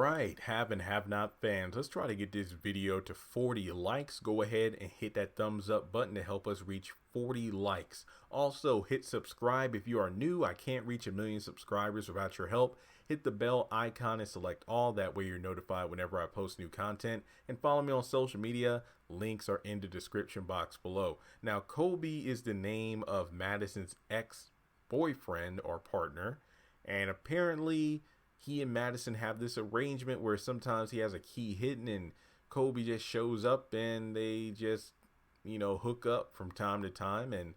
right, have and have not fans, let's try to get this video to 40 likes. Go ahead and hit that thumbs up button to help us reach 40 likes. Also, hit subscribe if you are new. I can't reach 1 million subscribers without your help. Hit the bell icon and select all. That way you're notified whenever I post new content. And follow me on social media. Links are in the description box below. Now, Colby is the name of Madison's ex-boyfriend or partner. And apparently he and Madison have this arrangement where sometimes he has a key hidden and Colby just shows up and they just, hook up from time to time. And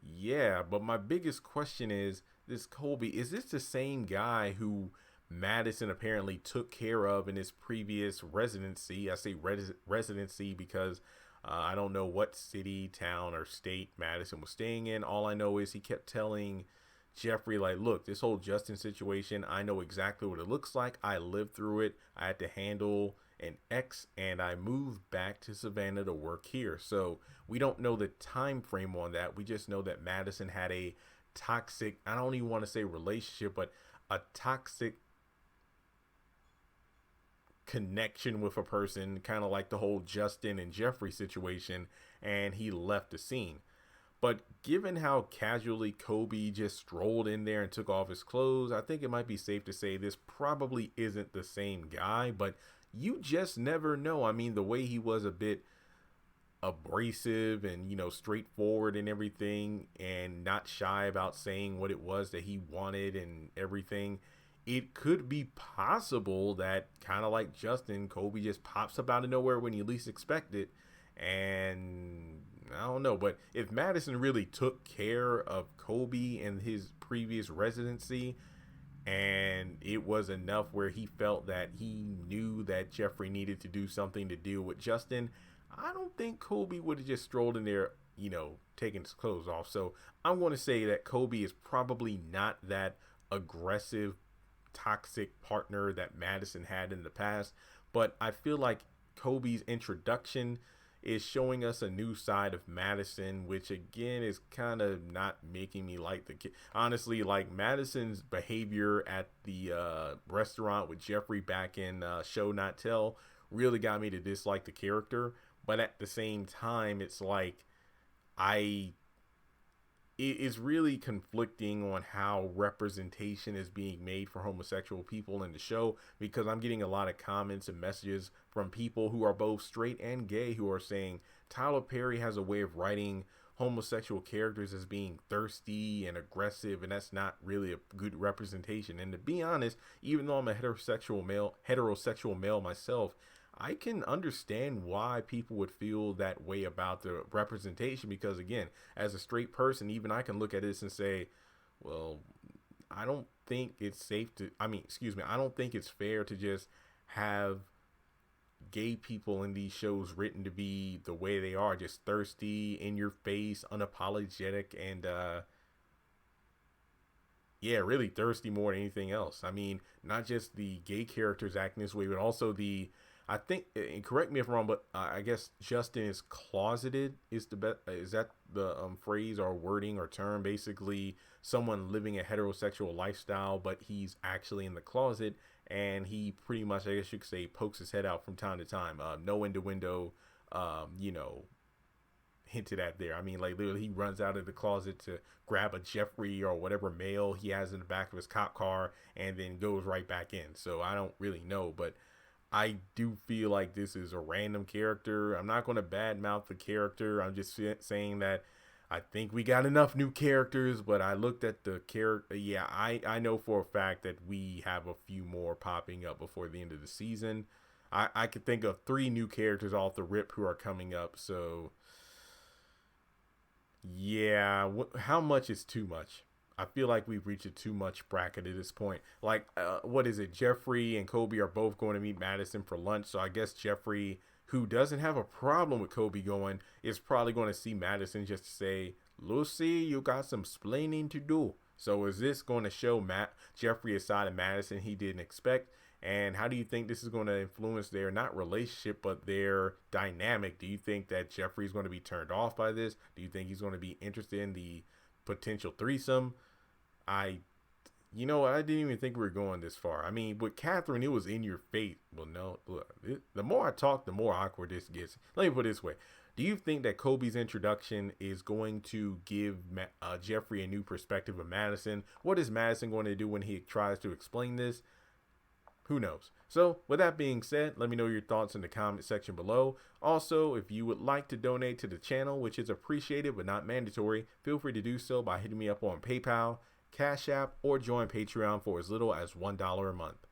yeah, but my biggest question is this Colby, is this the same guy who Madison apparently took care of in his previous residency? I say residency because I don't know what city, town, or state Madison was staying in. All I know is he kept telling Jeffrey, like, look, this whole Justin situation, I know exactly what it looks like. I lived through it. I had to handle an ex and I moved back to Savannah to work here. So we don't know the time frame on that. We just know that Madison had a toxic, I don't even want to say relationship, but a toxic connection with a person, kind of like the whole Justin and Jeffrey situation, and he left the scene. But given how casually Colby just strolled in there and took off his clothes, I think it might be safe to say this probably isn't the same guy, but you just never know. I mean, the way he was a bit abrasive and, straightforward and everything, and not shy about saying what it was that he wanted and everything, it could be possible that, kind of like Justin, Colby just pops up out of nowhere when you least expect it. And I don't know, but if Madison really took care of Colby in his previous residency and it was enough where he felt that he knew that Jeffrey needed to do something to deal with Justin, I don't think Colby would have just strolled in there, taking his clothes off. So I'm going to say that Colby is probably not that aggressive, toxic partner that Madison had in the past. But I feel like Colby's introduction is showing us a new side of Madison, which again is kind of not making me like the kid. Honestly, like Madison's behavior at the restaurant with Jeffrey back in Show Not Tell really got me to dislike the character. But at the same time, it's like it is really conflicting on how representation is being made for homosexual people in the show, because I'm getting a lot of comments and messages from people who are both straight and gay who are saying Tyler Perry has a way of writing homosexual characters as being thirsty and aggressive, and that's not really a good representation. And to be honest, even though I'm a heterosexual male myself, I can understand why people would feel that way about the representation, because again, as a straight person, even I can look at this and say, well, I don't think it's I don't think it's fair to just have gay people in these shows written to be the way they are, just thirsty, in your face, unapologetic, and yeah, really thirsty more than anything else. I mean, not just the gay characters acting this way, but also I think, and correct me if I'm wrong, but I guess Justin is closeted is the best. Is that the phrase or wording or term? Basically, someone living a heterosexual lifestyle, but he's actually in the closet, and he pretty much, I guess you could say, pokes his head out from time to time. No innuendo, hinted at there. I mean, like literally, he runs out of the closet to grab a Jeffrey or whatever male he has in the back of his cop car, and then goes right back in. So I don't really know, but I do feel like this is a random character. I'm not going to badmouth the character. I'm just saying that I think we got enough new characters, but I looked at the character. Yeah, I know for a fact that we have a few more popping up before the end of the season. I could think of 3 new characters off the rip who are coming up. So yeah, how much is too much? I feel like we've reached a too much bracket at this point. Like, what is it? Jeffrey and Colby are both going to meet Madison for lunch. So I guess Jeffrey, who doesn't have a problem with Colby going, is probably going to see Madison just to say, Lucy, you got some splaining to do. So is this going to show Jeffrey a side of Madison he didn't expect? And how do you think this is going to influence their, not relationship, but their dynamic? Do you think that Jeffrey's going to be turned off by this? Do you think he's going to be interested in the potential threesome? You know, I didn't even think we were going this far. I mean, with Catherine, it was in your face. Well, no, look, the more I talk, the more awkward this gets. Let me put it this way. Do you think that Colby's introduction is going to give Jeffrey a new perspective of Madison? What is Madison going to do when he tries to explain this? Who knows? So, with that being said, let me know your thoughts in the comment section below. Also, if you would like to donate to the channel, which is appreciated but not mandatory, feel free to do so by hitting me up on PayPal, Cash App, or join Patreon for as little as $1 a month.